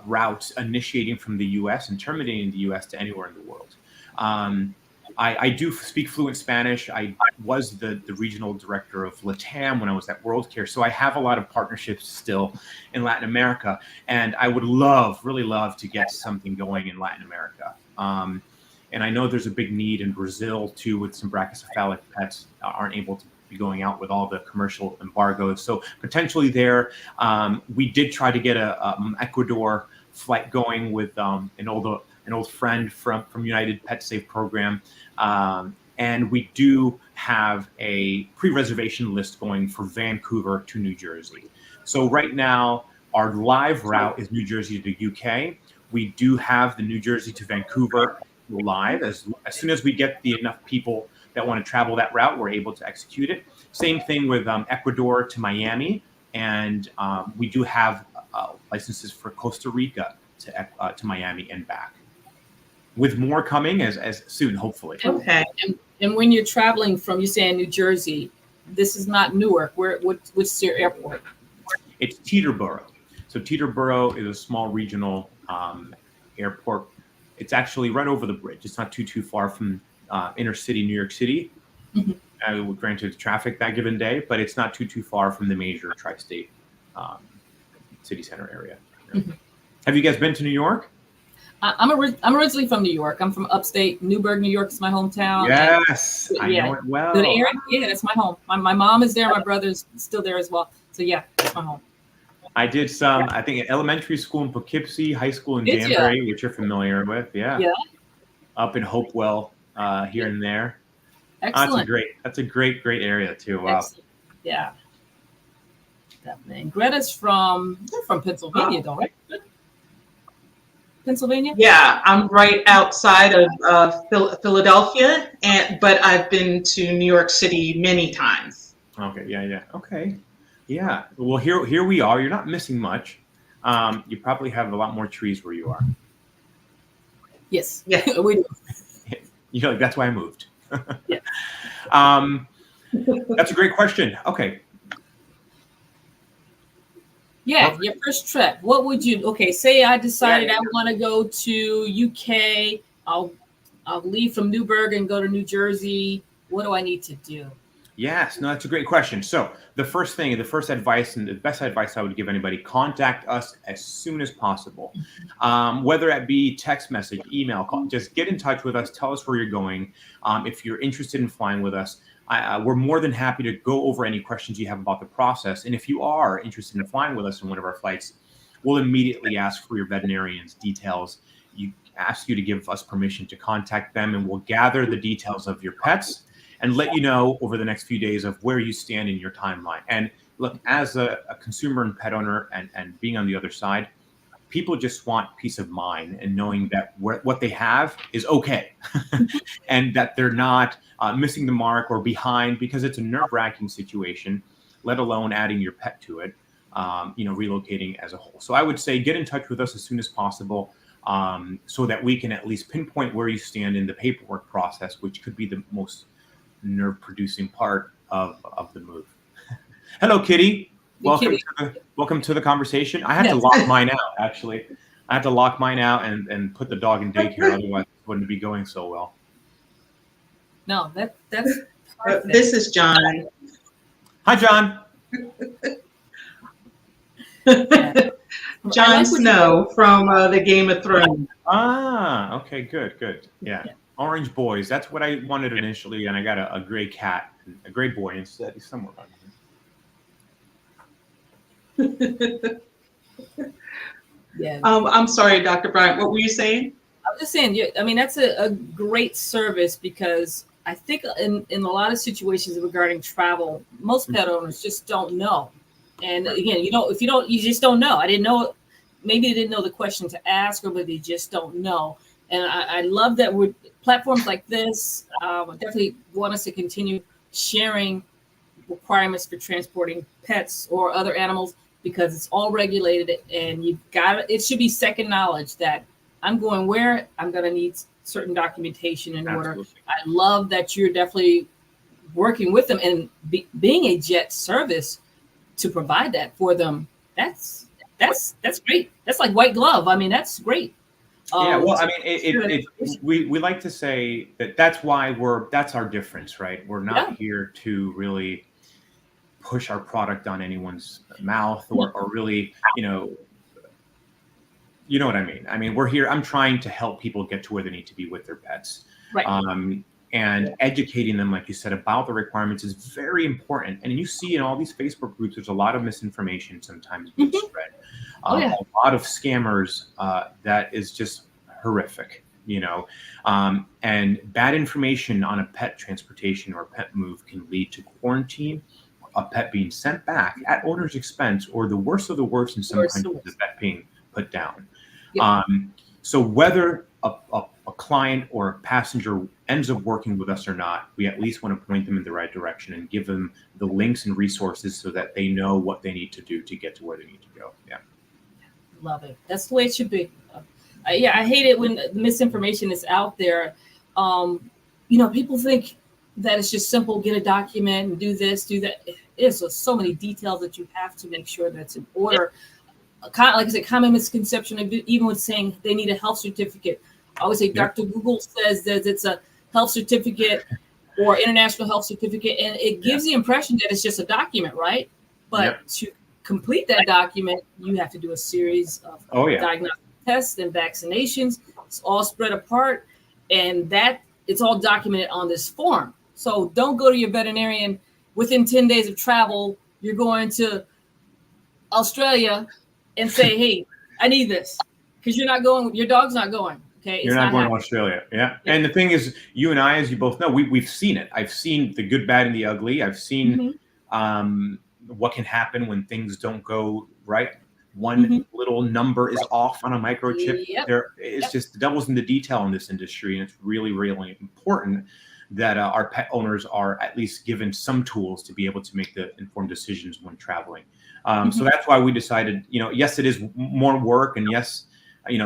routes initiating from the U.S. and terminating in the U.S. to anywhere in the world. I do speak fluent Spanish. I was the regional director of LATAM when I was at WorldCare, so I have a lot of partnerships still in Latin America, and I would really love to get something going in Latin America. And I know there's a big need in Brazil too, with some brachycephalic pets aren't able to be going out with all the commercial embargoes. So potentially there, we did try to get a Ecuador flight going with an old friend from United Pet Safe program. And we do have a pre-reservation list going for Vancouver to New Jersey. So right now, our live route is New Jersey to UK. We do have the New Jersey to Vancouver live. As soon as we get enough people that want to travel that route, we're able to execute it. Same thing with Ecuador to Miami, and we do have licenses for Costa Rica to Miami and back, with more coming as soon, hopefully. Okay. And when you're traveling from, you saying New Jersey, this is not Newark. What's your airport? It's Teterboro. So Teterboro is a small regional airport. It's actually right over the bridge. It's not too far from inner city New York City. Granted, traffic that given day, but it's not too far from the major tri-state city center area. Have you guys been to New York? I'm originally from New York. I'm from upstate Newburgh, New York. Is my hometown. Yes, I know it well. The area, yeah, that's my home. My mom is there. My brother's still there as well. So yeah, that's my home. I did some, I think, elementary school in Poughkeepsie, high school in Danbury, which you're familiar with. Yeah. Up in Hopewell, here and there. Excellent. That's a great area too. Wow. Excellent. Yeah. Definitely. And Greta's from Pennsylvania, though, right? Pennsylvania? Yeah, I'm right outside of Philadelphia, but I've been to New York City many times. Okay. Yeah. Okay. Yeah. Well, here we are. You're not missing much. You probably have a lot more trees where you are. Yes. Yeah, we do. You know, that's why I moved. Yeah. That's a great question. Okay. Yeah, your first trip. What would you? Okay, say I decided I want to go to UK. I'll leave from Newburgh and go to New Jersey. What do I need to do? Yes, no, that's a great question. So the first advice and the best advice I would give anybody, contact us as soon as possible. Whether it be text message, email, call, just get in touch with us. Tell us where you're going. If you're interested in flying with us, we're more than happy to go over any questions you have about the process. And if you are interested in flying with us in one of our flights, we'll immediately ask for your veterinarian's details. Ask you to give us permission to contact them, and we'll gather the details of your pets and let you know over the next few days of where you stand in your timeline. And look, as a consumer and pet owner and being on the other side, people just want peace of mind and knowing that what they have is okay and that they're not missing the mark or behind, because it's a nerve-wracking situation, let alone adding your pet to it, relocating as a whole. So I would say get in touch with us as soon as possible so that we can at least pinpoint where you stand in the paperwork process, which could be the most nerve-producing part of the move. Hello, Kitty. Welcome to the conversation. I had to lock mine out, actually. I had to lock mine out and put the dog in daycare, otherwise it wouldn't be going so well. No, that's perfect. This is John. Hi, John. Jon Snow from the Game of Thrones. Ah, okay, good. Yeah. Orange boys. That's what I wanted initially, and I got a gray cat, a gray boy instead. He's somewhere around here. Yeah. I'm sorry, Dr. Bryant. What were you saying? I was just saying. I mean, that's a great service, because I think in a lot of situations regarding travel, most pet owners just don't know. And again, if you don't, you just don't know. I didn't know. Maybe they didn't know the question to ask, or but they just don't know. And I love that we're platforms like this. I definitely want us to continue sharing requirements for transporting pets or other animals, because it's all regulated, and it should be second knowledge that I'm going where I'm going to need certain documentation in order. I love that you're definitely working with them and being a jet service to provide that for them. That's great. That's like white glove. I mean, that's great. Yeah, well, I mean, we like to say that's why that's our difference, right? We're not here to really push our product on anyone's mouth or really, you know what I mean? I mean, we're here. I'm trying to help people get to where they need to be with their pets. Right. And educating them, like you said, about the requirements is very important. And you see in all these Facebook groups, there's a lot of misinformation sometimes being spread. A lot of scammers that is just horrific, and bad information on a pet transportation or pet move can lead to quarantine, a pet being sent back at owner's expense, or the worst of the worst in some countries, the pet being put down. Yep. So whether a client or a passenger ends up working with us or not, we at least want to point them in the right direction and give them the links and resources so that they know what they need to do to get to where they need to go. Yeah. Love it. That's the way it should be. I hate it when the misinformation is out there. People think that it's just simple, get a document and do this, do that. There's so many details that you have to make sure that's in order. Like I said, common misconception, even with saying they need a health certificate. I always say Dr. Google says that health certificate or international health certificate, and it gives the impression that it's just a document, right? But to complete that document, you have to do a series of diagnostic tests and vaccinations. It's all spread apart, and that it's all documented on this form. So don't go to your veterinarian within 10 days of travel. You're going to Australia and say, hey, I need this, because you're not going, your dog's not going. Okay. You're not going to Australia. Yeah. And the thing is, you and I, as you both know, we've seen it. I've seen the good, bad, and the ugly. I've seen what can happen when things don't go right. One little number is off on a microchip. It's just the devil's in the detail in this industry. And it's really, really important that our pet owners are at least given some tools to be able to make the informed decisions when traveling. So that's why we decided, yes, it is more work. And yes,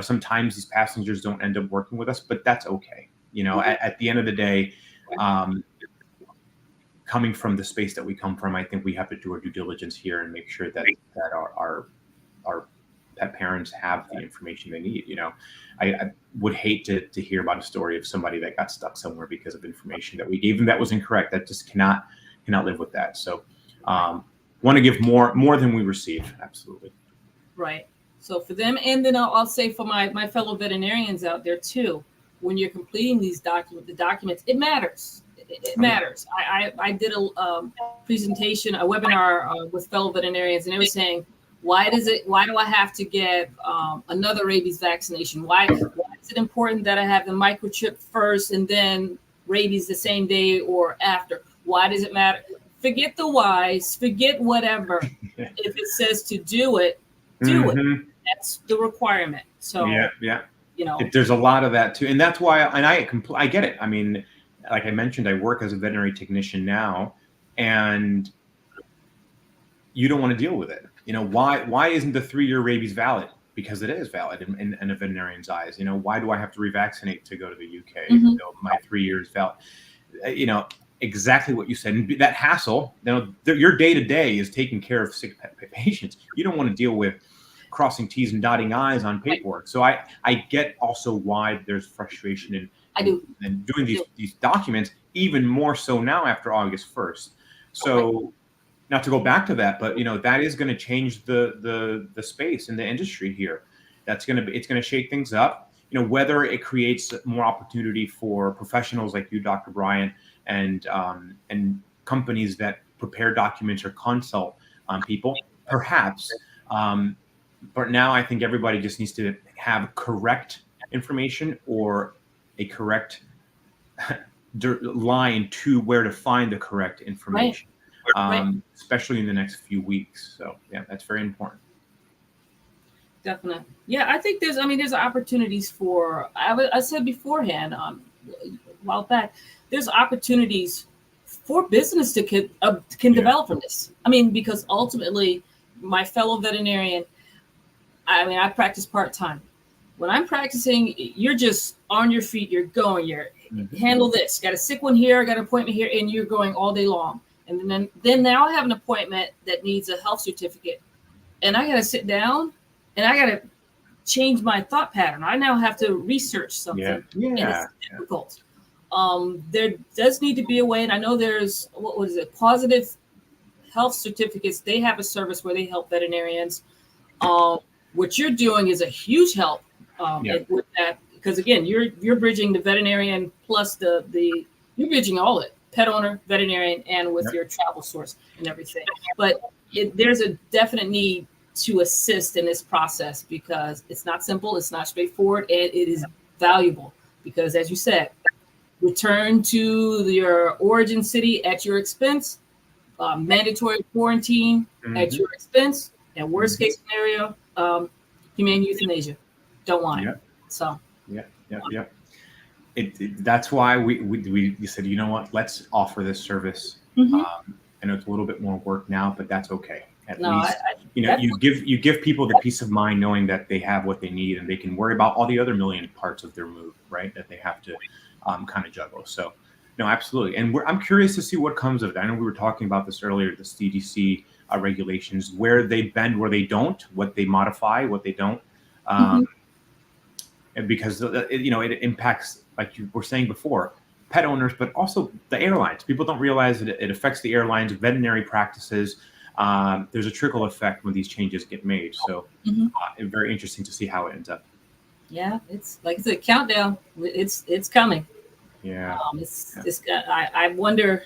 sometimes these passengers don't end up working with us, but that's okay. At the end of the day, coming from the space that we come from, I think we have to do our due diligence here and make sure that our pet parents have the information they need. I would hate to hear about a story of somebody that got stuck somewhere because of information that we gave them that was incorrect. That just cannot live with that. So want to give more than we receive. Absolutely. Right. So for them, and then I'll say for my fellow veterinarians out there too, when you're completing these documents, it matters. It matters. I did a presentation, a webinar with fellow veterinarians, and they were saying, why do I have to get another rabies vaccination? Why is it important that I have the microchip first and then rabies the same day or after? Why does it matter? Forget the whys, forget whatever. If it says to do it, do it. That's the requirement. So there's a lot of that too, and that's why. And I get it. I mean, like I mentioned, I work as a veterinary technician now, and you don't want to deal with it. Why isn't the 3-year rabies valid? Because it is valid in a veterinarian's eyes. Why do I have to revaccinate to go to the UK? My 3 years valid. Exactly what you said. And that hassle. Your day to day is taking care of sick patients. You don't want to deal with crossing T's and dotting I's on paperwork. So I get also why there's frustration in doing these documents, even more so now after August 1st. So not to go back to that, but that is going to change the space in the industry here. It's going to shake things up. Whether it creates more opportunity for professionals like you, Dr. Bryant, and companies that prepare documents or consult people, perhaps. But now I think everybody just needs to have correct information or a correct line to where to find the correct information, especially in the next few weeks. So that's very important. Definitely. Yeah, I think there's opportunities for, I said beforehand, a while back, there's opportunities for business to can develop from this. Because ultimately, my fellow veterinarian, I practice part-time. When I'm practicing, you're just on your feet, you're going, handle this, got a sick one here, got an appointment here, and you're going all day long. And then now I have an appointment that needs a health certificate, and I got to sit down and I got to change my thought pattern. I now have to research something. And it's difficult. There does need to be a way, and I know there's, positive health certificates. They have a service where they help veterinarians. What you're doing is a huge help with that, because again, you're bridging the veterinarian plus you're bridging all of it, pet owner, veterinarian, and with your travel source and everything. But there's a definite need to assist in this process, because it's not simple, it's not straightforward, and it is valuable, because as you said, return to your origin city at your expense, mandatory quarantine at your expense, and worst case scenario, humane euthanasia. Don't want it. So that's why we said, let's offer this service. I know it's a little bit more work now, but that's okay. At least you give people the peace of mind knowing that they have what they need, and they can worry about all the other million parts of their move, right, that they have to kind of juggle. So no, absolutely. And I'm curious to see what comes of it. I know we were talking about this earlier, the CDC regulations, where they bend, where they don't, what they modify, what they don't, and because it impacts, like you were saying before, pet owners, but also the airlines. People don't realize that it affects the airlines, veterinary practices. There's a trickle effect when these changes get made. So it's very interesting to see how it ends up. Yeah, it's like it's a countdown. It's coming. Yeah. I wonder.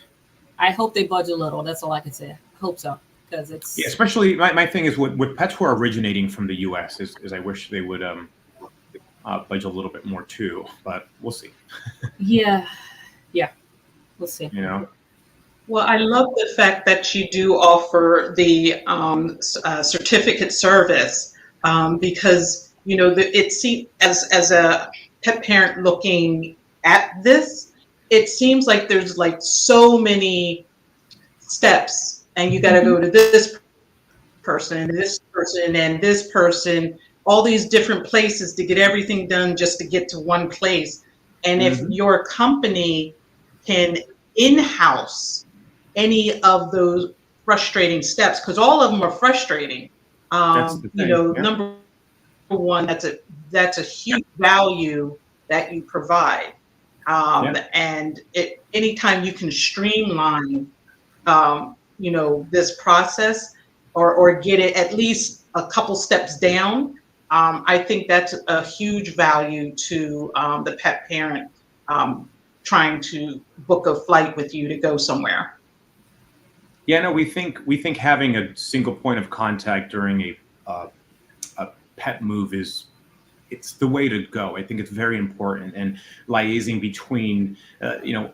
I hope they budge a little. That's all I can say. I hope so, because it's especially my thing is with pets who are originating from the U.S. is I wish they would budge a little bit more too, but we'll see. Yeah, we'll see. Well, I love the fact that you do offer the certificate service because it seems as a pet parent looking at this, it seems like there's like so many steps, and you got to go to this person and this person and this person, all these different places to get everything done just to get to one place. And if your company can in-house any of those frustrating steps, because all of them are frustrating, number one, that's a huge value that you provide. And anytime you can streamline, this process or get it at least a couple steps down, I think that's a huge value to the pet parent trying to book a flight with you to go somewhere. Yeah, no, we think having a single point of contact during a pet move it's the way to go. I think it's very important, and liaising between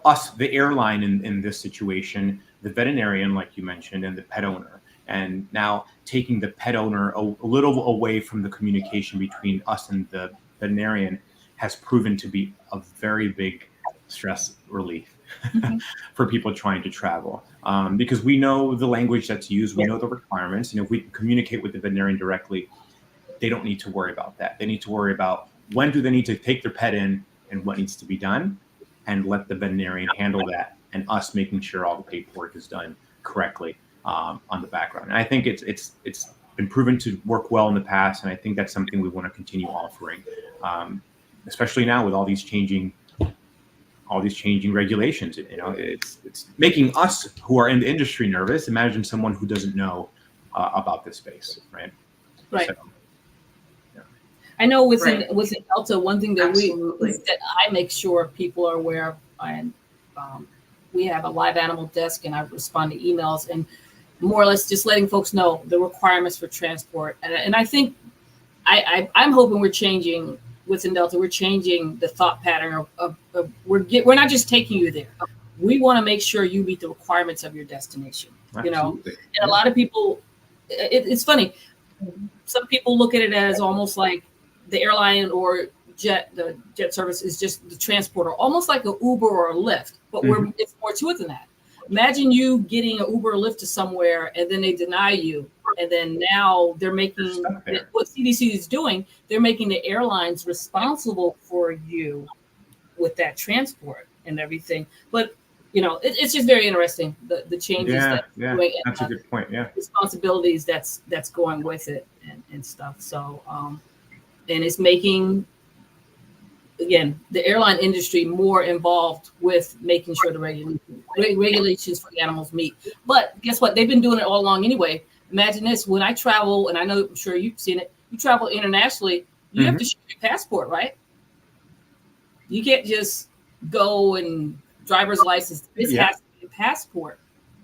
us, the airline in this situation, the veterinarian, like you mentioned, and the pet owner, and now taking the pet owner a little away from the communication between us and the veterinarian has proven to be a very big stress relief for people trying to travel, because we know the language that's used, we know the requirements, and if we can communicate with the veterinarian directly, they don't need to worry about that. They need to worry about when do they need to take their pet in and what needs to be done, and let the veterinarian handle that, and us making sure all the paperwork is done correctly on the background. And I think it's been proven to work well in the past, and I think that's something we want to continue offering, especially now with all these changing regulations. It's making us who are in the industry nervous. Imagine someone who doesn't know about this space, right? Right. So, I know within Delta, one thing that that I make sure people are aware of, and we have a live animal desk, and I respond to emails, and more or less just letting folks know the requirements for transport. And I think I'm hoping we're changing within Delta. We're changing the thought pattern of we're not just taking you there. We want to make sure you meet the requirements of your destination. Absolutely. And a lot of people, it's funny. Some people look at it as almost like the airline or the jet service is just the transporter, almost like an Uber or a Lyft, but it's more to it than that. Imagine you getting an Uber or Lyft to somewhere, and then they deny you, and then now they're making what CDC is doing. They're making the airlines responsible for you with that transport and everything. But it's just very interesting the changes doing, that's a good point. Responsibilities that's going with it and stuff. So and it's making, again, the airline industry more involved with making sure the regulations for the animals meet. But guess what? They've been doing it all along anyway. Imagine this: when I travel, and I'm sure you've seen it, you travel internationally, you have to show your passport, right? You can't just go and driver's license. This has to be a passport.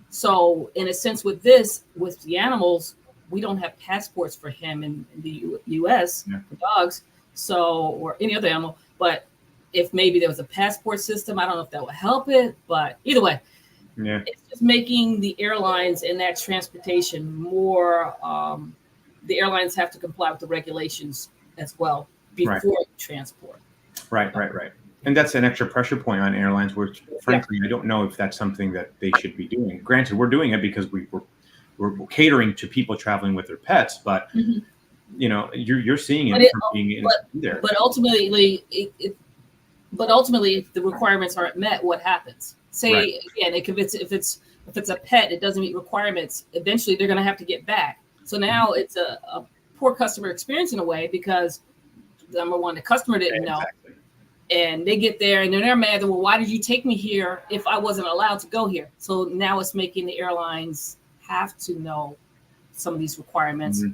So in a sense, with the animals, we don't have passports for him in the U.S. for dogs, or any other animal. But if maybe there was a passport system, I don't know if that would help it. But either way, it's just making the airlines and that transportation more. The airlines have to comply with the regulations as well before transport. Right. And that's an extra pressure point on airlines, which frankly, I don't know if that's something that they should be doing. Granted, we're doing it because we're catering to people traveling with their pets, but you're seeing it from being in there. But ultimately, if the requirements aren't met, what happens? Say again, if it's a pet, it doesn't meet requirements. Eventually, they're going to have to get back. So now it's a poor customer experience in a way, because number one, the customer didn't know, And they get there and then they're mad. Well, why did you take me here if I wasn't allowed to go here? So now it's making the airlines have to know some of these requirements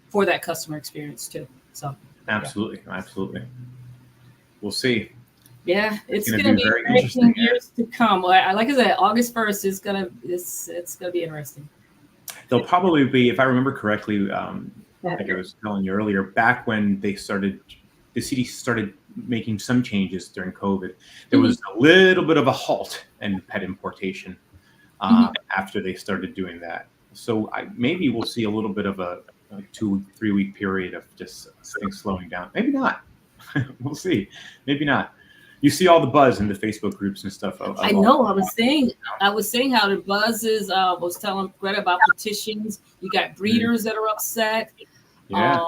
for that customer experience too. So absolutely. We'll see. Yeah, it's gonna be very interesting years to come. Like I said, August 1st is it's gonna be interesting. There'll probably be, if I remember correctly, like I was telling you earlier, back when the city started making some changes during COVID, there was a little bit of a halt in pet importation after they started doing that. So maybe we'll see a little bit of a 2-3 week period of just things slowing down. Maybe not. We'll see. Maybe not. You see all the buzz in the Facebook groups and stuff. I know. I was saying how the buzz is. I was telling Greta about petitions. You got breeders that are upset. Yeah.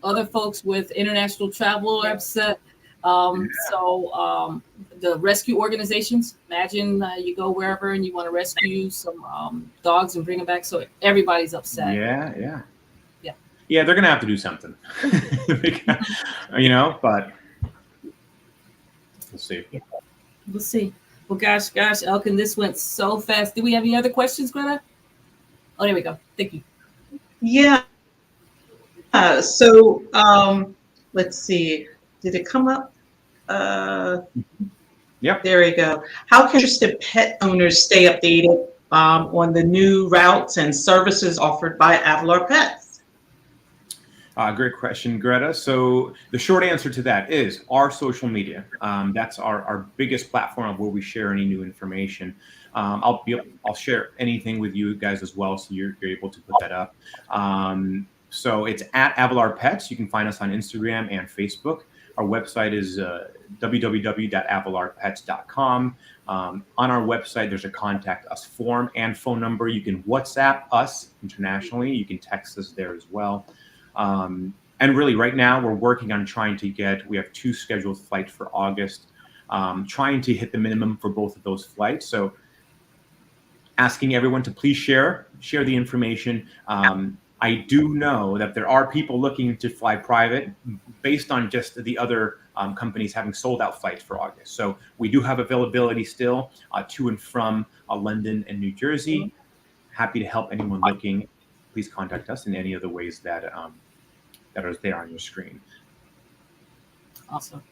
Other folks with international travel are upset. So the rescue organizations. Imagine you go wherever and you want to rescue some dogs and bring them back. So everybody's upset. Yeah. They're gonna have to do something. But. We'll see. Yeah. We'll see. Well, gosh, Elkin, this went so fast. Do we have any other questions, Greta? Oh, there we go. Thank you. Yeah. So let's see. Did it come up? Yep. There we go. How can interested pet owners stay updated on the new routes and services offered by Avolar Pets? Great question, Greta. So the short answer to that is our social media. That's our biggest platform where we share any new information. I'll share anything with you guys as well, so you're able to put that up. So it's at Avolar Pets. You can find us on Instagram and Facebook. Our website is www.avolarpets.com. On our website, there's a contact us form and phone number. You can WhatsApp us internationally. You can text us there as well. And really right now we're working on we have 2 scheduled flights for August, trying to hit the minimum for both of those flights. So asking everyone to please share the information. I do know that there are people looking to fly private based on just the other companies having sold out flights for August. So we do have availability still to and from London and New Jersey. Happy to help anyone looking. Please contact us in any of the ways that are there on your screen. Awesome.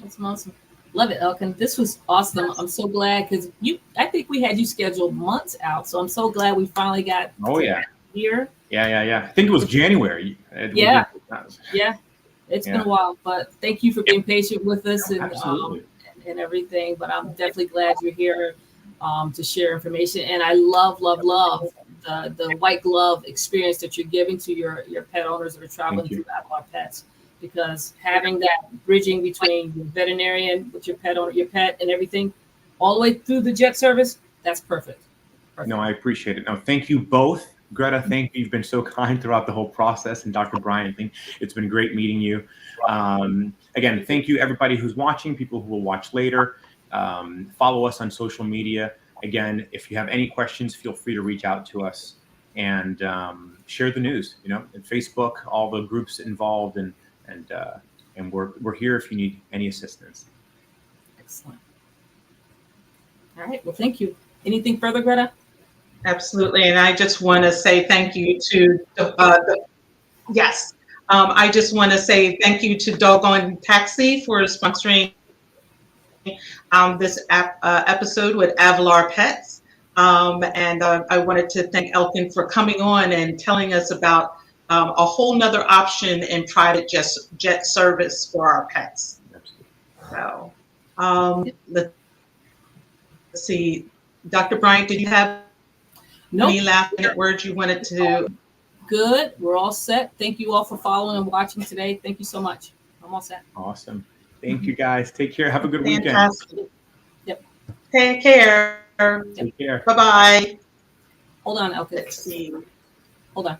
That's awesome. Love it, Elkin. This was awesome. I'm so glad because I think we had you scheduled months out. So I'm so glad we finally got here. Yeah. I think it was January. Yeah. It's been a while, but thank you for being patient with us and everything. But I'm definitely glad you're here to share information. And I love the white glove experience that you're giving to your pet owners that are traveling through Avolar Pets, because having that bridging between your veterinarian with your pet owner, your pet and everything, all the way through the jet service, that's perfect. No, I appreciate it. No, thank you both. Greta, thank you. You've been so kind throughout the whole process. And Dr. Bryant, it's been great meeting you. Again, thank you everybody who's watching, people who will watch later. Follow us on social media. Again, if you have any questions, feel free to reach out to us and share the news. In Facebook, all the groups involved, and we're here if you need any assistance. Excellent. All right. Well, thank you. Anything further, Greta? Absolutely, and I just want to say thank you to I just want to say thank you to Doggone Taxi for sponsoring this episode with Avolar Pets. And I wanted to thank Elkin for coming on and telling us about a whole nother option in private jet service for our pets. So let's see. Dr. Bryant, did you have any last minute words you wanted to? Good. We're all set. Thank you all for following and watching today. Thank you so much. I'm all set. Awesome. Thank you, guys. Take care. Have a good Fantastic. weekend. Yep. Take care. Take care. Bye-bye. Hold on, Elkin. Let's see. Hold on.